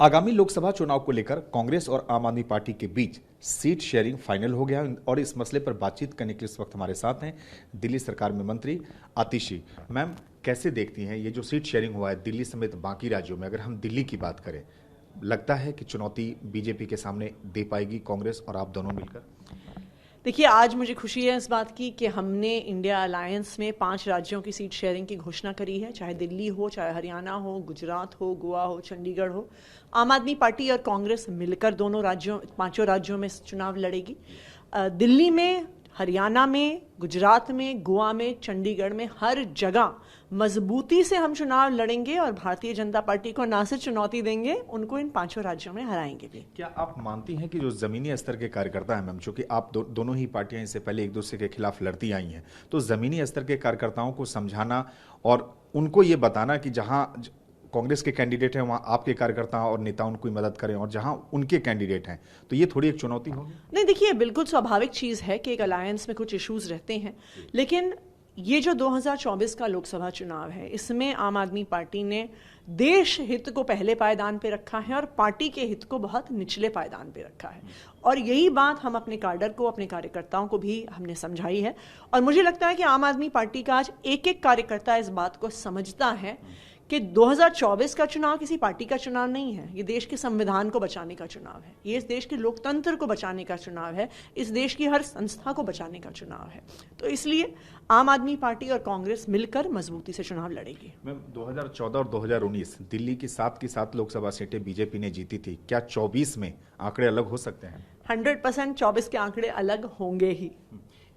आगामी लोकसभा चुनाव को लेकर कांग्रेस और आम आदमी पार्टी के बीच सीट शेयरिंग फाइनल हो गया और इस मसले पर बातचीत करने के लिए इस वक्त हमारे साथ हैं दिल्ली सरकार में मंत्री आतिशी। मैम, कैसे देखती हैं ये जो सीट शेयरिंग हुआ है दिल्ली समेत बाकी राज्यों में? अगर हम दिल्ली की बात करें, लगता है कि चुनौती बीजेपी के सामने दे पाएगी कांग्रेस और आप दोनों मिलकर? देखिए, आज मुझे खुशी है इस बात की कि हमने इंडिया अलायंस में 5 राज्यों की सीट शेयरिंग की घोषणा करी है। चाहे दिल्ली हो, चाहे हरियाणा हो, गुजरात हो, गोवा हो, चंडीगढ़ हो। आम आदमी पार्टी और कांग्रेस मिलकर पांचों राज्यों में चुनाव लड़ेगी। दिल्ली में, हरियाणा में, गुजरात में, गोवा में, चंडीगढ़ में, हर जगह मजबूती से हम चुनाव लड़ेंगे और भारतीय जनता पार्टी को ना सिर्फ चुनौती देंगे, उनको इन 5 राज्यों में हराएंगे भी। क्या आप मानती हैं कि जो जमीनी स्तर के कार्यकर्ता हैं मैम, चूंकि आप दोनों ही पार्टियां इससे पहले एक दूसरे के खिलाफ लड़ती आई हैं, तो जमीनी स्तर के कार्यकर्ताओं को समझाना और उनको ये बताना कि जहां कांग्रेस के कैंडिडेट हैं वहां आपके कार्यकर्ता और नेता उनको मदद करें और जहां उनके कैंडिडेट हैं, तो ये थोड़ी एक चुनौती होगी? नहीं, देखिए, बिल्कुल स्वाभाविक चीज है कि एक अलायंस में कुछ इश्यूज रहते हैं, लेकिन ये जो 2024 का लोकसभा चुनाव है, इसमें आम आदमी पार्टी ने देश हित को पहले पायदान पे रखा है और पार्टी के हित को बहुत निचले पायदान पे रखा है। और यही बात हम अपने काडर को, अपने कार्यकर्ताओं को भी हमने समझाई है। और मुझे लगता है कि आम आदमी पार्टी का आज एक एक कार्यकर्ता इस बात को समझता है कि 2024 का चुनाव किसी पार्टी का चुनाव नहीं है। ये देश के संविधान को बचाने का चुनाव है, ये इस देश के लोकतंत्र को बचाने का चुनाव है, इस देश की हर संस्था को बचाने का चुनाव है। तो इसलिए आम आदमी पार्टी और कांग्रेस मिलकर मजबूती से चुनाव लड़ेगी। मैम, 2014 और 2019 दिल्ली की 7 की 7 लोकसभा सीटें बीजेपी ने जीती थी। क्या 24 में आंकड़े अलग हो सकते हैं? 100% 24 के आंकड़े अलग होंगे ही।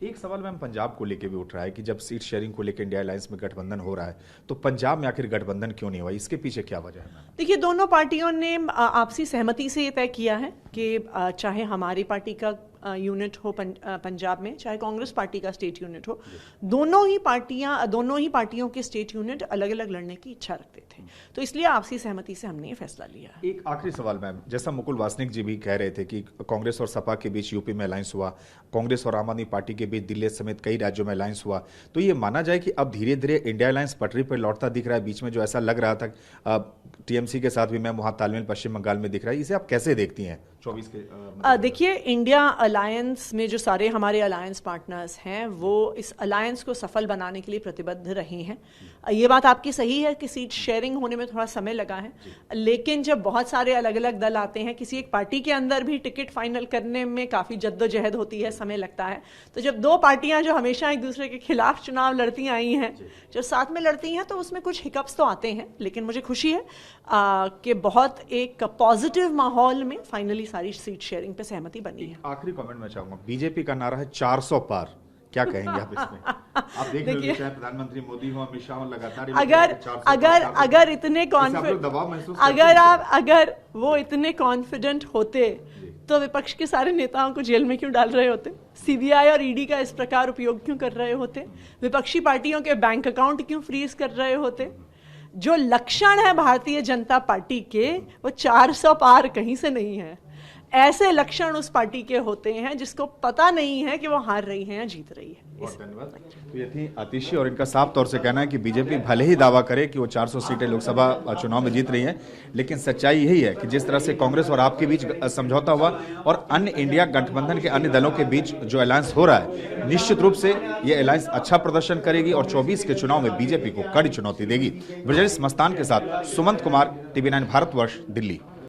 एक सवाल मैम पंजाब को लेकर भी उठ रहा है कि जब सीट शेयरिंग को लेकर इंडिया अलायंस में गठबंधन हो रहा है, तो पंजाब में आखिर गठबंधन क्यों नहीं हुआ? इसके पीछे क्या वजह है? देखिए, दोनों पार्टियों ने आपसी सहमति से ये तय किया है कि चाहे हमारी पार्टी का यूनिट हो पंजाब में, चाहे कांग्रेस पार्टी का स्टेट यूनिट हो, दोनों ही पार्टियों के स्टेट यूनिट अलग अलग लड़ने की इच्छा रखते थे। तो इसलिए आपसी सहमति से हमने ये फैसला लिया। एक आखिरी सवाल मैम, जैसा मुकुल वासनिक जी भी कह रहे थे कि कांग्रेस और सपा के बीच यूपी में अलायंस हुआ, कांग्रेस और आम आदमी पार्टी के बीच दिल्ली समेत कई राज्यों में अलायंस हुआ, तो ये माना जाए कि अब धीरे धीरे इंडिया अलायंस पटरी पर लौटता दिख रहा है? बीच में जो ऐसा लग रहा था टीएमसी के साथ भी मैम वहां तालमेल पश्चिम बंगाल में दिख रहा है, इसे आप कैसे देखती हैं 24 के? देखिए, इंडिया अलायंस में जो सारे हमारे अलायंस पार्टनर्स हैं, वो इस अलायंस को सफल बनाने के लिए प्रतिबद्ध रहे हैं। ये बात आपकी सही है कि सीट शेयरिंग होने में थोड़ा समय लगा है, लेकिन जब बहुत सारे अलग अलग दल आते हैं, किसी एक पार्टी के अंदर भी टिकट फाइनल करने में काफ़ी जद्दोजहद होती है, समय लगता है। तो जब 2 पार्टियां जो हमेशा एक दूसरे के खिलाफ चुनाव लड़ती आई हैं, जब साथ में लड़ती हैं, तो उसमें कुछ हिकअप्स तो आते हैं, लेकिन मुझे खुशी है कि बहुत एक पॉजिटिव माहौल में फाइनली सारी सीट शेयरिंग पे सहमति बनी है। आखिरी कमेंट में चाहूंगा, बीजेपी का नारा है 400 पार, क्या कहेंगे आप इसमें? आप देख रहे हो, चाहे प्रधानमंत्री मोदी हो, अमित शाह हो, लगातार अगर इतने अगर वो इतने कॉन्फिडेंट होते तो विपक्ष के सारे नेताओं को जेल में क्यों डाल रहे होते? सीबीआई और ईडी का इस प्रकार उपयोग क्यों कर रहे होते? विपक्षी पार्टियों के बैंक अकाउंट क्यों फ्रीज कर रहे होते? जो लक्षण है भारतीय जनता पार्टी के, वो 400 पार कहीं से नहीं है। ऐसे लक्षण उस पार्टी के होते हैं जिसको पता नहीं है कि वो हार रही है या जीत रही है। बहुत धन्यवाद। तो ये थी आतिशी और इनका साफ तौर से कहना है कि बीजेपी भले ही दावा करे कि वो 400 सीटें लोकसभा चुनाव में जीत रही है, लेकिन सच्चाई यही है कि जिस तरह से कांग्रेस और आपके बीच समझौता हुआ और अन्य इंडिया गठबंधन के अन्य दलों के बीच जो अलायंस हो रहा है, निश्चित रूप से ये अलायंस अच्छा प्रदर्शन करेगी और 24 के चुनाव में बीजेपी को कड़ी चुनौती देगी। ब्रजेश मस्तान के साथ सुमंत कुमार, TV9 भारतवर्ष, दिल्ली।